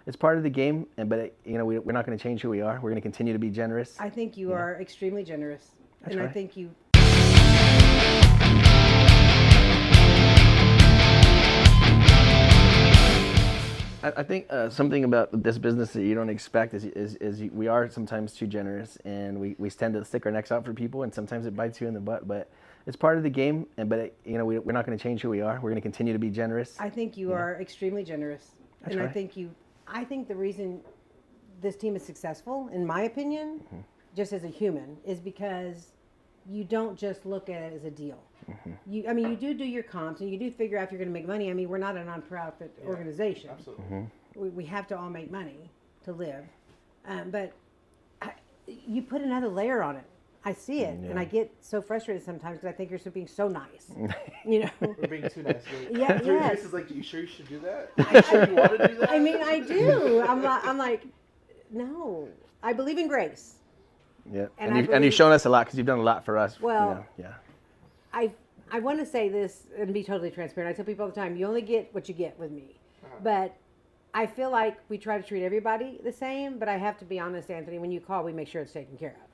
it's part of the game, but we're not going to change who we are. We're going to continue to be generous. I think you are extremely generous, and right. I think you. I think something about this business that you don't expect is we are sometimes too generous, and we tend to stick our necks out for people, and sometimes it bites you in the butt. But it's part of the game, but we're not going to change who we are. We're going to continue to be generous. I think you are extremely generous, and right. I think the reason this team is successful, in my opinion, just as a human, is because you don't just look at it as a deal. You do your comps, and you do figure out if you're going to make money. I mean, we're not a non-profit organization. Absolutely. We have to all make money to live, but you put another layer on it. I see it, and I get so frustrated sometimes because I think you're being so nice. We're being too nice. Yeah, yes. Is like, you sure you should do that? You sure you want to do that? I mean, I do. I'm like, no. I believe in grace. Yeah, And you've shown us a lot because you've done a lot for us. Well, yeah. I want to say this and be totally transparent. I tell people all the time, you only get what you get with me. But I feel like we try to treat everybody the same, but I have to be honest, Anthony, when you call, we make sure it's taken care of.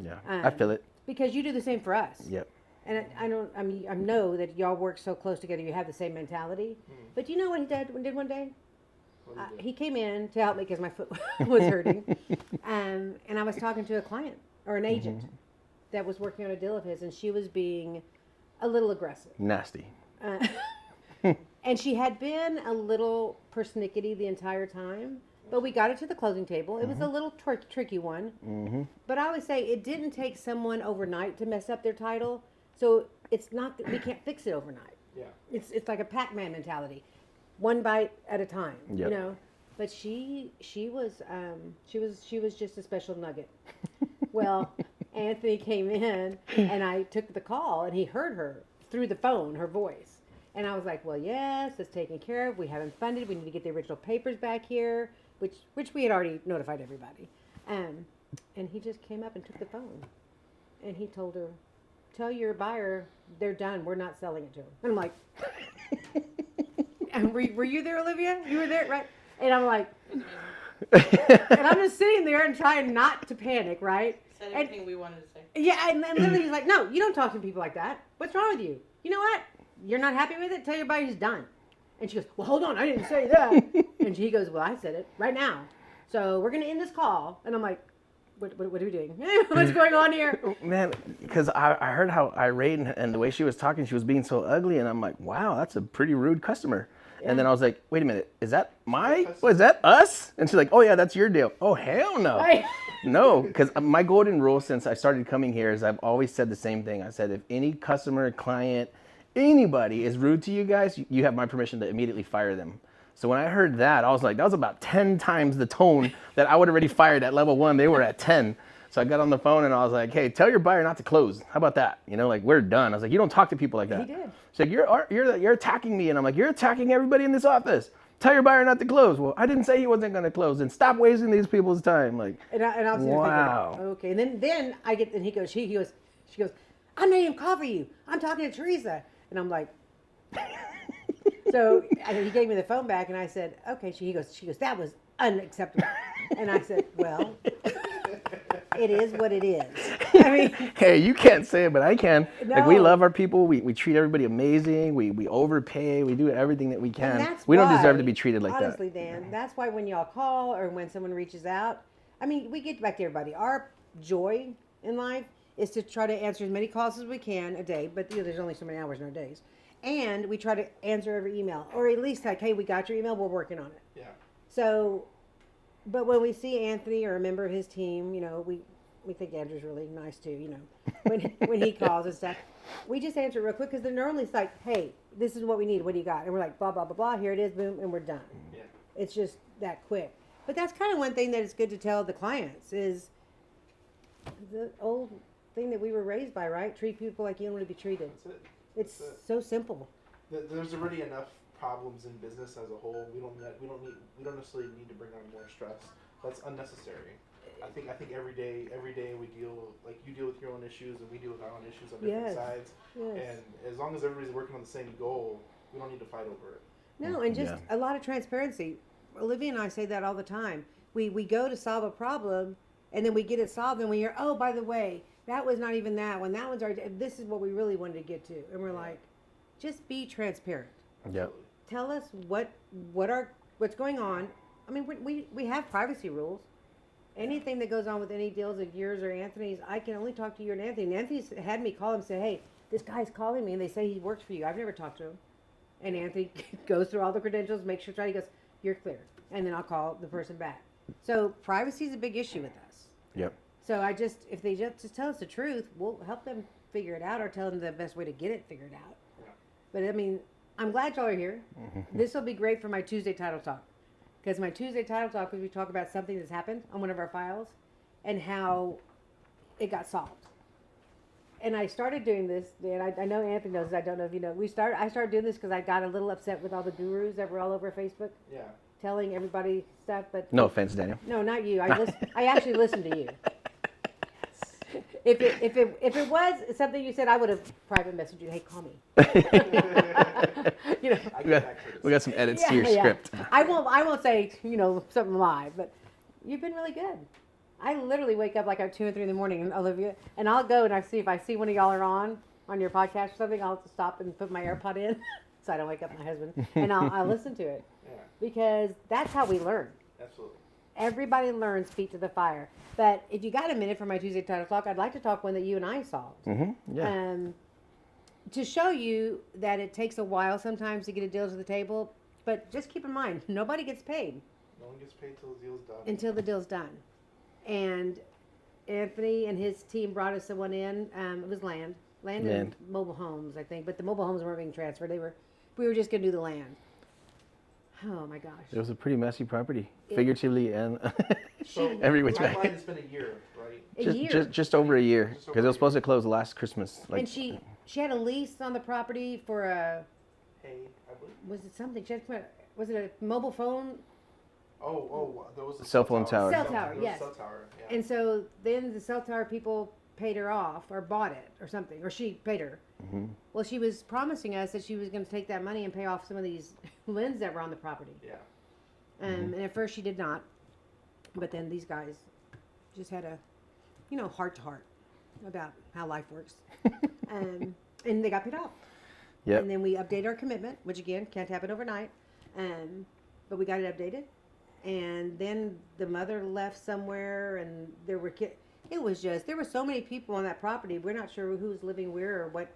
Yeah, I feel it. Because you do the same for us. Yep. And I know that y'all work so close together, you have the same mentality. But you know what he did one day? He came in to help me because my foot was hurting. And I was talking to a client or an agent that was working on a deal of his, and she was being a little aggressive. Nasty. And she had been a little persnickety the entire time, but we got it to the closing table. It was a little tricky one. But I always say it didn't take someone overnight to mess up their title, so it's not that we can't fix it overnight. Yeah. It's like a Pac-Man mentality, one bite at a time. Yep. You know. But she was just a special nugget. Well, Anthony came in, and I took the call, and he heard her through the phone, her voice. And I was like, well, yes, it's taken care of. We haven't funded. We need to get the original papers back here, which we had already notified everybody. And he just came up and took the phone. And he told her, tell your buyer they're done. We're not selling it to them. And I'm like, and were you there, Olivia? You were there, right? And I'm like, and I'm just sitting there and trying not to panic, right? Said everything we wanted to say. Yeah, and literally he's like, no, you don't talk to people like that. What's wrong with you? You know what? You're not happy with it? Tell your buddy he's done. And she goes, well, hold on, I didn't say that. And he goes, well, I said it right now. So we're going to end this call. And I'm like, what are we doing? What's going on here? Man, because I heard how irate and the way she was talking, she was being so ugly. And I'm like, wow, that's a pretty rude customer. Yeah. And then I was like, wait a minute, is that is that us? And she's like, oh yeah, that's your deal. Oh, hell no. Right. No, because my golden rule since I started coming here is I've always said the same thing. I said, if any customer, client, anybody is rude to you guys, you have my permission to immediately fire them. So when I heard that, I was like, that was about 10 times the tone that I would already fired at level 1. They were at 10. So I got on the phone and I was like, hey, tell your buyer not to close. How about that? You know, like, we're done. I was like, you don't talk to people like that. He did. She's like, you're attacking me. And I'm like, you're attacking everybody in this office. Tell your buyer not to close. Well, I didn't say he wasn't going to close. And stop wasting these people's time. Like, and I was wow. Thinking, okay. And then I get, and she goes, I'm not even call for you. I'm talking to Teresa. And I'm like, so he gave me the phone back and I said, okay. She goes, that was unacceptable. And I said, well, it is what it is. I mean, hey, you can't say it, but I can. No. Like, we love our people. We treat everybody amazing. We overpay. We do everything that we can. We don't deserve to be treated like that. Honestly, Dan, that's why when y'all call or when someone reaches out, I mean, we get back to everybody. Our joy in life is to try to answer as many calls as we can a day, but there's only so many hours in our days. And we try to answer every email, or at least like, hey, we got your email, we're working on it. Yeah. So, but when we see Anthony or a member of his team, we think Andrew's really nice too, when he calls and stuff. We just answer real quick because they're normally like, hey, this is what we need. What do you got? And we're like, blah, blah, blah, blah. Here it is, boom, and we're done. Yeah. It's just that quick. But that's kind of one thing that is good to tell the clients is the old thing that we were raised by, right? Treat people like you want to be treated. That's it. It's so simple. There's already enough problems in business as a whole. We don't necessarily need to bring on more stress. That's unnecessary. I think every day we deal, like, you deal with your own issues and we deal with our own issues on different sides. Yes. And as long as everybody's working on the same goal, we don't need to fight over it. No, and just a lot of transparency. Olivia and I say that all the time. We go to solve a problem, and then we get it solved, and we hear, oh, by the way, that was not even that one. That one's already. This is what we really wanted to get to, and we're like, just be transparent. Yep. Tell us what's going on. I mean, we have privacy rules. Anything that goes on with any deals of yours or Anthony's, I can only talk to you and Anthony. And Anthony's had me call him and say, hey, this guy's calling me, and they say he works for you. I've never talked to him. And Anthony goes through all the credentials, makes sure he goes, you're clear. And then I'll call the person back. So privacy is a big issue with us. Yep. So if they just tell us the truth, we'll help them figure it out or tell them the best way to get it figured out. Yeah. But I mean, I'm glad y'all are here. This will be great for my Tuesday title talk. Because my Tuesday title talk is we talk about something that's happened on one of our files and how it got solved. And I started doing this, and I know Anthony knows this, I don't know if you know. I started doing this because I got a little upset with all the gurus that were all over Facebook. Yeah. Telling everybody stuff, but No offense, Daniel. no, not you. I actually listened to you. If it was something you said, I would have private messaged you. Hey, call me. You know. We got some edits to your script. I won't say something live, but you've been really good. I literally wake up like at 2 or 3 in the morning, and Olivia, and I'll go and if I see one of y'all are on your podcast or something, I'll stop and put my AirPod in so I don't wake up my husband, and I'll listen to it. Yeah. Because that's how we learn. Absolutely. Everybody learns feet to the fire. But if you got a minute for my Tuesday title talk, I'd like to talk one that you and I solved. Yeah. To show you that it takes a while sometimes to get a deal to the table, but just keep in mind, nobody gets paid. No one gets paid till the deal's done. Until the deal's done. And Anthony and his team brought us the one in. It was land and mobile homes, I think. But the mobile homes weren't being transferred. We were just going to do the land. Oh my gosh. It was a pretty messy property, figuratively and So every which way. timeline has been a year, right? A year. Just over a year, Just over because it a was supposed to close last Christmas. And she had a lease on the property for a, Hey, I believe. was it something? Was it a mobile phone? There was a Cell phone tower. Cell tower, There was a yes. cell tower, yeah. And so then the cell tower people paid her off or bought it or something, or she paid her. Well, she was promising us that she was going to take that money and pay off some of these liens that were on the property. Yeah. And at first she did not. But then these guys just had a, heart to heart about how life works. And they got paid off. Yep. And then we updated our commitment, which again, can't happen overnight. But we got it updated. And then the mother left somewhere, and there were kids. It was just, there were so many people on that property. We're not sure who was living where or what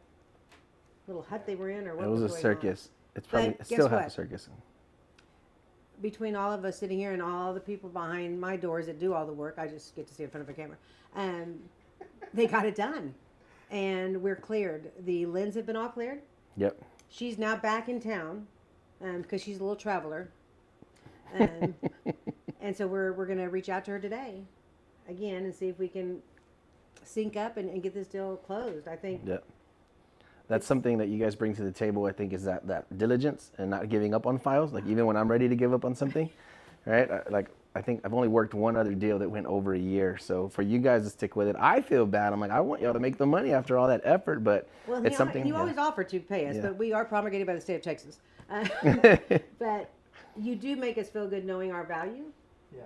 little hut they were in or what It was a going circus. It's probably But still guess half a what? circus. Between all of us sitting here and all the people behind my doors that do all the work, I just get to see in front of a camera. They got it done. And we're cleared. The liens have been all cleared. Yep. She's now back in town because she's a little traveler. And so we're going to reach out to her today again and see if we can sync up and get this deal closed. I think. Yep. That's something that you guys bring to the table, I think, is that diligence and not giving up on files. Like, even when I'm ready to give up on something, right? I think I've only worked one other deal that went over a year. So for you guys to stick with it, I feel bad. I'm like, I want y'all to make the money after all that effort, but Well, it's something. you always offer to pay us, Yeah. but we are promulgated by the state of Texas. But you do make us feel good knowing our value. Yeah.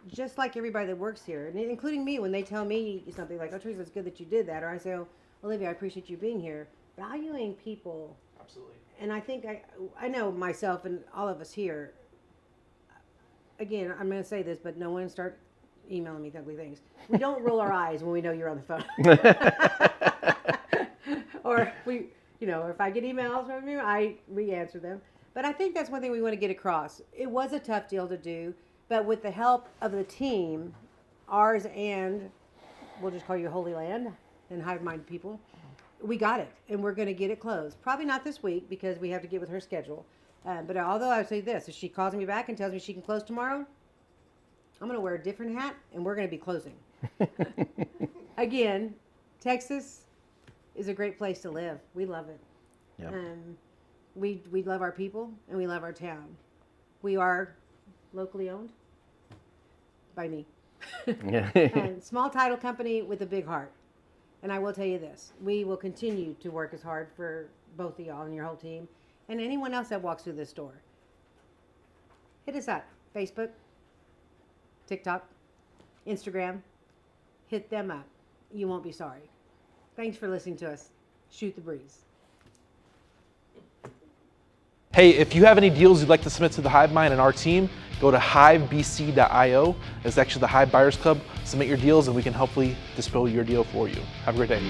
Just like everybody that works here, and including me, when they tell me something like, "Oh, Teresa, it's good that you did that," or I say, "Oh, Olivia, I appreciate you being here." Valuing people, Absolutely. and I think I know myself and all of us here. Again, I'm going to say this, but no one start emailing me ugly things. We don't roll our eyes when we know you're on the phone, or if I get emails from you, we answer them. But I think that's one thing we want to get across. It was a tough deal to do, but with the help of the team, ours and we'll just call you Holy Land and Hivemind people, we got it, and we're going to get it closed. Probably not this week because we have to get with her schedule. But although I would say this, if she calls me back and tells me she can close tomorrow, I'm going to wear a different hat, and we're going to be closing. Again, Texas is a great place to live. We love it. Yep. We love our people, and we love our town. We are locally owned by me. And small title company with a big heart. And I will tell you this, we will continue to work as hard for both of y'all and your whole team and anyone else that walks through this door. hit us up. Facebook, TikTok, Instagram. Hit them up. You won't be sorry. Thanks for listening to us. Shoot the breeze. Hey, if you have any deals you'd like to submit to the Hivemind and our team, go to hivebc.io. It's actually the Hive Buyers Club. Submit your deals and we can hopefully dispose your deal for you. Have a great day.